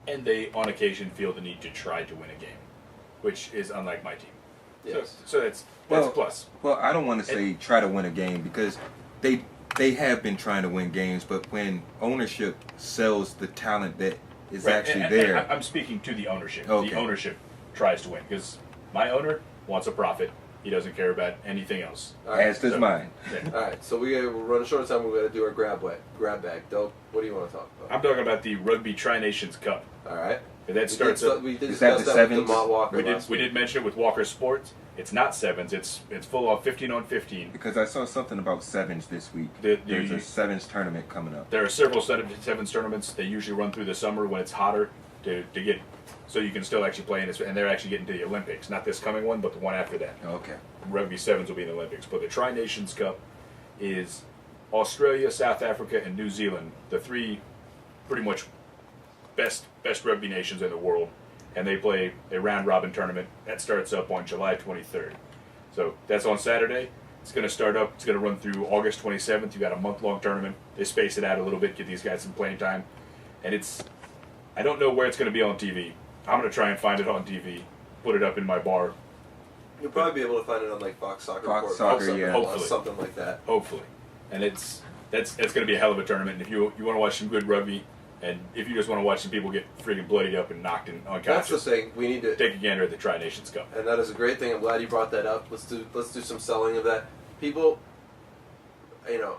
and they on occasion feel the need to try to win a game, which is unlike my team. Yes. So that's a plus. Well, I don't want to say try to win a game because they have been trying to win games, but when ownership sells the talent that is actually there. And I'm speaking to the ownership. Okay. The ownership tries to win because my owner wants a profit. He doesn't care about anything else. As does mine. Yeah. All right, so we're running short of time. We're going to do our grab bag. Dope. What do you want to talk about? I'm talking about the Rugby Tri-Nations Cup. All right. And that starts up. We did Is that discuss the that with sevens? Mott Walker We did mention it with Walker Sports. It's not sevens. It's full on 15 on 15. Because I saw something about sevens this week. There's a sevens tournament coming up. There are several sevens tournaments. They usually run through the summer when it's hotter to get so you can still actually play in this. And they're actually getting to the Olympics. Not this coming one, but the one after that. Okay. Rugby sevens will be in the Olympics. But the Tri-Nations Cup is Australia, South Africa, and New Zealand, the three pretty much best rugby nations in the world. And they play a round-robin tournament. That starts up on July 23rd. So that's on Saturday. It's going to start up. It's going to run through August 27th. You got a month-long tournament. They space it out a little bit, give these guys some playing time. And I don't know where it's going to be on TV. I'm going to try and find it on TV, put it up in my bar. You'll probably be able to find it on like Fox Soccer. Fox Report, Soccer, yeah. Hopefully. something like that. Hopefully. And that's going to be a hell of a tournament. And if you want to watch some good rugby, and if you just want to watch some people get freaking bloodied up and knocked and unconscious, That's the thing. We need to take a gander at the Tri-Nations Cup. And that is a great thing. I'm glad you brought that up. Let's do some selling of that. People,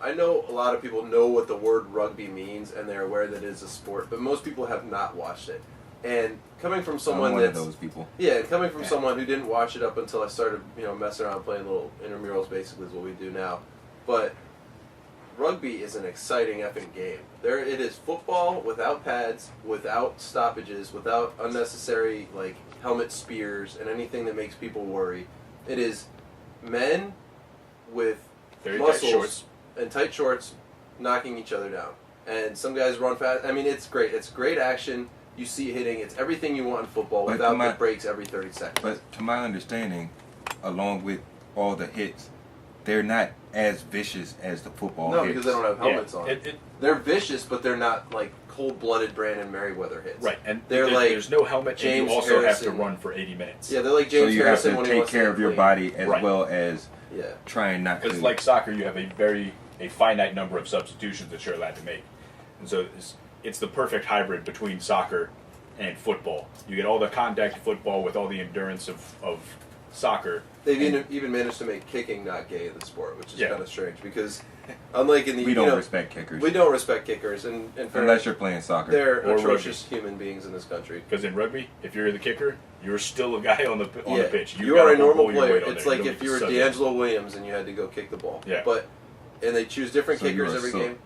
I know a lot of people know what the word rugby means and they're aware that it is a sport, but most people have not watched it. And coming from someone I'm one that's of those people. yeah, coming from someone who didn't watch it up until I started, messing around playing little intramurals. Basically, is what we do now. But rugby is an exciting effing game. It is football without pads, without stoppages, without unnecessary helmet spears and anything that makes people worry. It is men with Very tight muscles shorts. and tight shorts knocking each other down. And some guys run fast. I mean, it's great. It's great action. You see hitting. It's everything you want in football But without the breaks every 30 seconds. But to my understanding, along with all the hits, they're not as vicious as the football No, hits. because they don't have helmets on. They're vicious, but they're not like cold-blooded Brandon Merriweather hits. Right, and they're like there's no helmet, James and you also Harrison. have to run for 80 minutes. Yeah, they're like So James you have Harrison to when he take wants care to of your clean. body as Right. well as Yeah. trying not Because to. like soccer, you have a finite number of substitutions that you're allowed to make, and so it's the perfect hybrid between soccer and football. You get all the contact of football with all the endurance of soccer. They've even managed to make kicking not gay in the sport, which is Yeah. kind of strange because, unlike in the we don't respect kickers. we don't respect kickers, and unless you're playing soccer. they're Or atrocious human beings in this country. Because in rugby, if you're the kicker, you're still a guy on the pitch. You are a normal pull your player. weight on It's there. like You if don't you were sub in. D'Angelo Williams and you had to go kick the ball. Yeah. And they choose different So you're kickers a every sub. game.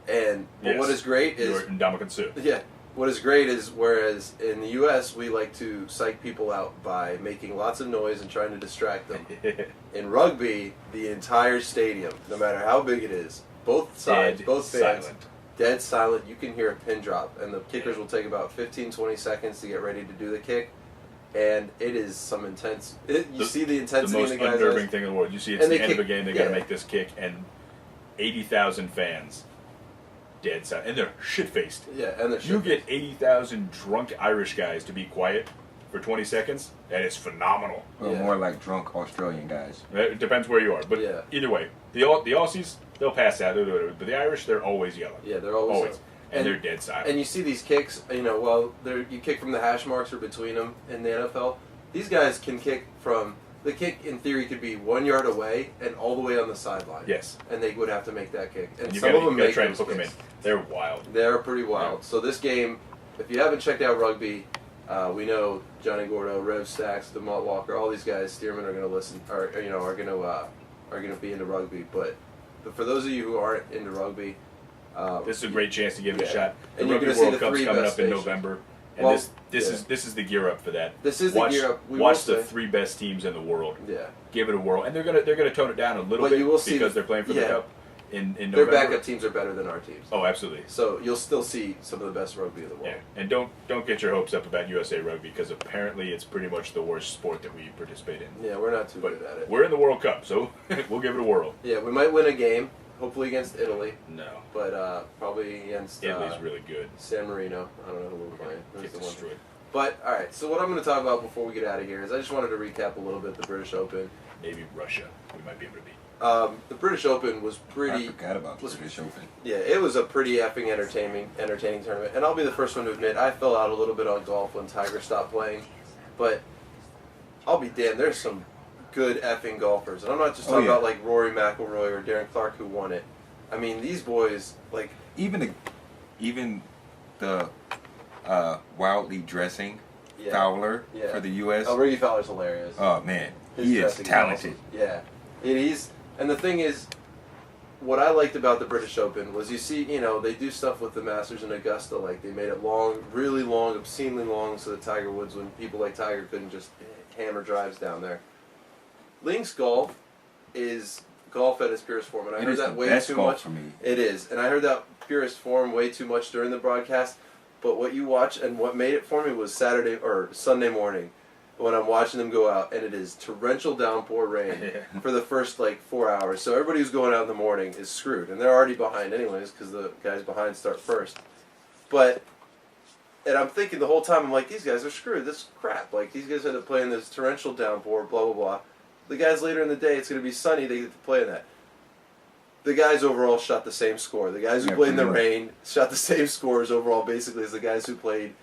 But Yes. what is great is You're Ndamukong Suh. what is great is whereas in the U.S. we like to psych people out by making lots of noise and trying to distract them. In rugby, the entire stadium, no matter how big it is, both sides, Dead both fans, silent. dead silent. You can hear a pin drop, and the kickers will take about 15, 20 seconds to get ready to do the kick. And it is some intense. You see the intensity The most in the guys' unnerving eyes. thing in the world. You see, it's And the they end of a kick- game. They got to yeah. make this kick, and 80,000 fans, dead silent, and they're shit faced. Yeah, and the You get 80,000 drunk Irish guys to be quiet for 20 seconds. That is phenomenal. Or Yeah. more like drunk Australian guys. It depends where you are, but Yeah. either way, the Aussies they'll pass out, but the Irish they're always yelling. Yeah, they're always. And they're dead silent. And you see these kicks, you kick from the hash marks or between them in the NFL. These guys can kick from, the kick in theory could be 1 yard away and all the way on the sideline. Yes. And they would have to make that kick. And you some of them gotta make try and those hook them in. kicks. They're wild. They're pretty wild. Yeah. So this game, if you haven't checked out rugby, we know Johnny Gordo, Rev Stacks, DeMont Walker, all these guys, Stearman are going to listen, are going to be into rugby. But for those of you who aren't into rugby, This is a great chance to give it a Yeah. shot. The And you're Rugby gonna see World the Cup's three coming best up in stations. November, and Well, this is the gear up for that. This is the gear up. We watch will the say. 3 best teams in the world. Yeah. Give it a whirl, and they're gonna tone it down a little But bit you will see because the- they're playing for the yeah. cup in Their November. backup teams are better than our teams. Oh, absolutely. So you'll still see some of the best rugby in the world. Yeah, and don't get your hopes up about USA Rugby because apparently it's pretty much the worst sport that we participate in. Yeah, we're not too But good at it. we're in the World Cup, so we'll give it a whirl. Yeah, we might win a game. Hopefully against Italy, No. but probably against Italy's really good. San Marino. I don't know who we're playing. Who's Get the one? destroyed. But all right, so what I'm going to talk about before we get out of here is I just wanted to recap a little bit the British Open. Maybe Russia. We might be able to beat. The British Open was I pretty. forgot about the British Open. Yeah, it was a pretty effing entertaining tournament. And I'll be the first one to admit I fell out a little bit on golf when Tiger stopped playing. But I'll be damned, there's some good effing golfers. And I'm not just talking about like Rory McIlroy or Darren Clark who won it. I mean, these boys, like Even the wildly dressing yeah. Fowler Yeah. for the U.S. Oh, Ricky Fowler's hilarious. Oh man, His he is dressing talented. awesome. Yeah, it is. And the thing is, what I liked about the British Open was you see, they do stuff with the Masters in Augusta, like they made it long, really long, obscenely long, so that Tiger Woods, when people like Tiger couldn't just hammer drives down there. Links golf is golf at its purest form, and I It heard is that the way best too golf much. for me. It is, and I heard that purest form way too much during the broadcast. But what you watch and what made it for me was Saturday or Sunday morning when I'm watching them go out, and it is torrential downpour rain for the first 4 hours. So everybody who's going out in the morning is screwed, and they're already behind anyways because the guys behind start first. And I'm thinking the whole time, I'm like, these guys are screwed. This is crap. Like, these guys had to play in this torrential downpour, blah, blah, blah. The guys later in the day, it's going to be sunny, they get to play in that. The guys overall shot the same score. The guys who played in the rain shot the same scores overall, basically, as the guys who played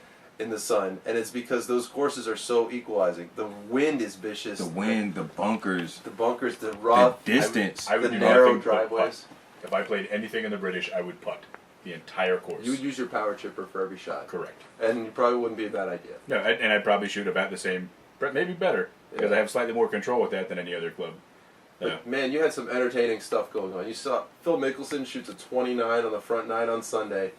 in the sun. And it's because those courses are so equalizing. The wind is vicious. The wind, the bunkers, the rough, the distance. I would the do narrow nothing but driveways. putt. If I played anything in the British, I would putt the entire course. You would use your power chipper for every shot. Correct. And it probably wouldn't be a bad idea. No, and I'd probably shoot about the same, maybe better, because Yeah. I have slightly more control with that than any other club. But man, you had some entertaining stuff going on. You saw Phil Mickelson shoots a 29 on the front nine on Sunday.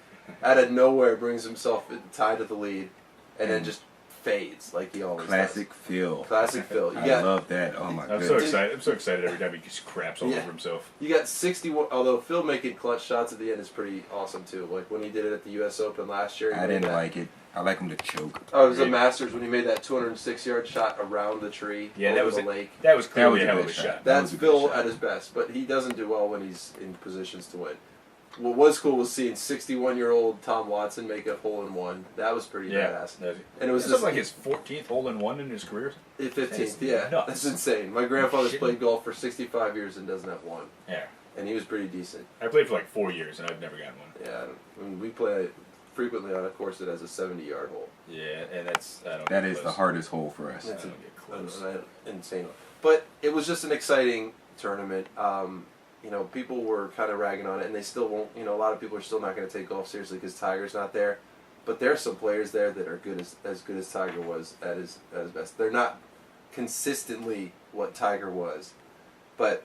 Out of nowhere, brings himself tied to the lead, and then just fades like he always Classic does. Phil. Classic Phil. You I got love that. Oh my I'm goodness. so excited. I'm so excited every time he just craps all Yeah. over himself. you got 61. Although Phil making clutch shots at the end is pretty awesome too. Like when he did it at the U.S. Open last year. I didn't like it. I like him to choke. Oh, it was a Masters when he made that 206-yard shot around the tree Yeah, over that was the a lake. That was That clearly was a a hell good of a shot. shot. That's was a good Phil shot. at his best, but he doesn't do well when he's in positions to win. What was cool was seeing 61-year-old Tom Watson make a hole-in-one. That was pretty badass. And it was This just is like his 14th hole-in-one in his career. 15th. That's Yeah, nuts. that's insane. My grandfather's Shit. played golf for 65 years and doesn't have one, Yeah. and he was pretty decent. I played for 4 years and I've never gotten one. Yeah, I mean, we play frequently on a course that has a 70-yard hole. Yeah, and that's I don't. That get is the close. hardest hole for us. I It's don't get close. insane. But it was just an exciting tournament. People were kind of ragging on it, and they still won't. A lot of people are still not going to take golf seriously because Tiger's not there. But there's some players there that are as good as Tiger was at his best. They're not consistently what Tiger was, but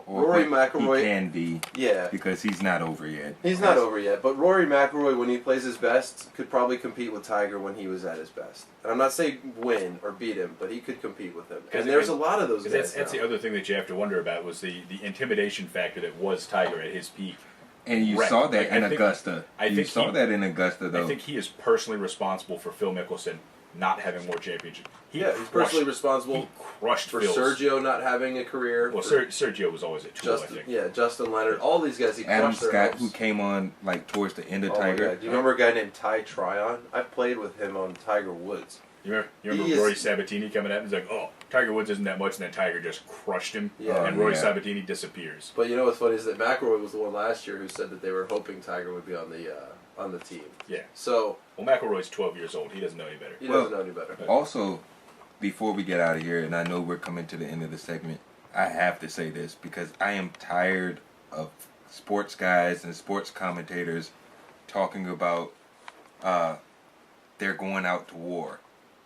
Rory McIlroy. He can be. Yeah. Because he's not over yet. He's not over yet, but Rory McIlroy, when he plays his best, could probably compete with Tiger when he was at his best. And I'm not saying win or beat him, but he could compete with him. And there's a lot of those guys That's the now. other thing that you have to wonder about was the intimidation factor that was Tiger at his peak. And you Right. saw that I in think- Augusta. I You think saw he- that in Augusta, though. I think he is personally responsible for Phil Mickelson not having more championships. He's personally responsible He crushed for Phil's. Sergio not having a career. Well, for Sergio was always a tool, I think. Justin Leonard, all these guys. He Adam crushed their Scott, hopes. who came on towards the end of Oh my Tiger. God. Do you remember a guy named Ty Tryon? I played with him on Tiger Woods. You remember He is- Rory Sabatini coming out and he's like, "Oh, Tiger Woods isn't that much," and then Tiger just crushed him, Yeah. and Rory Yeah. Sabatini disappears. But you know what's funny is that McIlroy was the one last year who said that they were hoping Tiger would be on the team. Yeah. So Well, McIlroy's 12 years old. He doesn't know any better. he Well, doesn't know any better. Also, before we get out of here, and I know we're coming to the end of the segment, I have to say this because I am tired of sports guys and sports commentators talking about they're going out to war.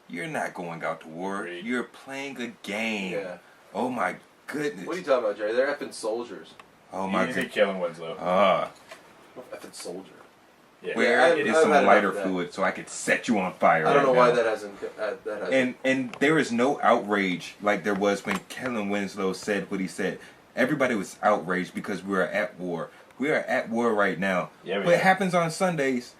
You're not going out to war. Agreed. You're playing a game. Yeah. Oh my goodness. What are you talking about, Jerry? They're effing soldiers. Oh You my think goodness. Kellen Winslow? Effing soldier. Yeah. Where I've- is I've some had lighter enough of that. fluid so I could set you on fire? I don't know right why now? that hasn't. And there is no outrage like there was when Kellen Winslow said what he said. Everybody was outraged because we are at war. We are at war right now. Yeah, we What are. happens on Sundays,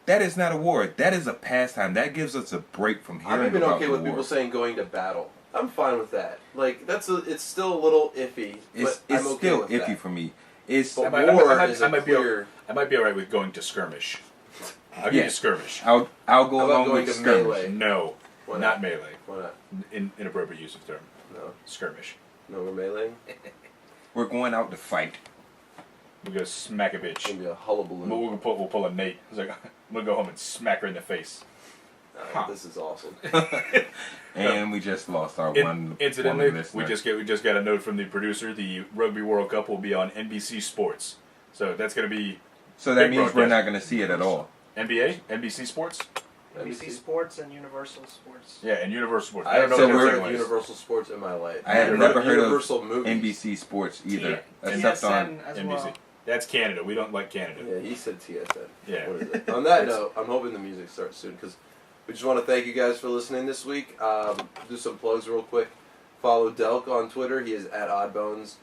that is not a war. That is a pastime. That gives us a break from hearing I'm even about okay the with war. people saying going to battle. I'm fine with that. Like it's still a little iffy, It's but I'm okay still with iffy that. for me. It's But I war might- is I a might be clear. I might be alright with going to skirmish. I'll give Yeah. you skirmish. I'll go How about along going with to skirmish. melee? No, Why not melee. Why not? Inappropriate use of term. No. Skirmish. No, we're meleeing. We're going out to fight. We're gonna smack a It's bitch. gonna be a hullabaloo. We'll pull a Nate. He's like, I'm gonna go home and smack her in the face. Huh. This is awesome. And we just lost our one Incidentally, listener. we just got a note from the producer. The Rugby World Cup will be on NBC Sports, so that's gonna be So that big means we're broadcast. not going to see it at all. NBA, NBC Sports. NBC Sports and Universal Sports. Yeah, and Universal Sports. I I have don't know So never what heard the of second one is. Universal Sports in my life. I have I've never heard of heard of Universal movies. NBC Sports either, Yeah. except on. TSN as NBC. well. That's Canada. We don't like Canada. Yeah, he said TSN. Yeah. What is it? On that It's- note, I'm hoping the music starts soon because we just want to thank you guys for listening this week. Do some plugs real quick. Follow Delk on Twitter. He is at Oddbones.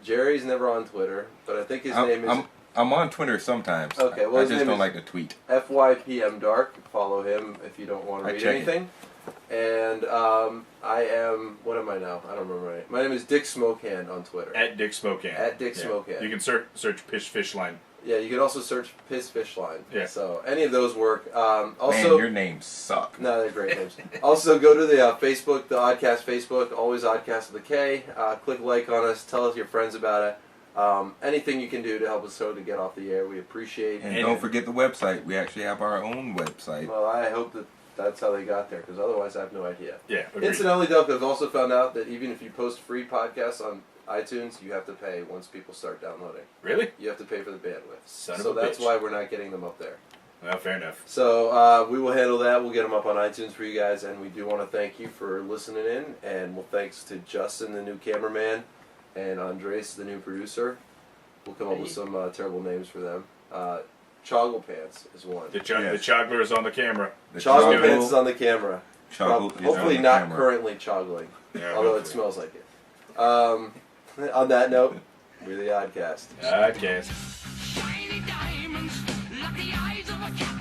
Jerry's never on Twitter, but I think his name is I'm on Twitter sometimes. Okay, well, I his just name don't is- like to tweet. FYPM Dark. Follow him if you don't want I to read check it. anything. And I am. What am I now? I don't remember my name. My name is Dick Smokehand on Twitter. At Dick Smokehand. At Dick Smokehand. You can search Fish Line. Yeah, you can also search Piss Fish Line. Yeah. So any of those work. Man, Also, your names suck. no, they're great names. Also, go to the Facebook, the Oddkast Facebook, always Oddkast with a K. Click like on us. Tell us your friends about it. Anything you can do to help us so to get off the air, we appreciate. And don't forget the website. We actually have our own website. Well, I hope that that's how they got there, because otherwise I have no idea. Yeah. Agreed. Incidentally, Delk, I've also found out that even if you post free podcasts on iTunes, you have to pay once people start downloading. Really? You have to pay for the bandwidth. Son of so a that's bitch. why we're not getting them up there. Well, fair enough. So we will handle that. We'll get them up on iTunes for you guys, and we do want to thank you for listening in. And well, thanks to Justin, the new cameraman, and Andres, the new producer. We'll come up with some terrible names for them. Choggle Pants is one. The Yes. choggler is on the camera. The Choggle Choggle- Pants is on the camera. Choggle is Hopefully on the not camera. currently choggling, Yeah, although it hopefully. smells like it. On that note, we're the Oddcast. I guess. Shiny diamonds, like the eyes of a cat.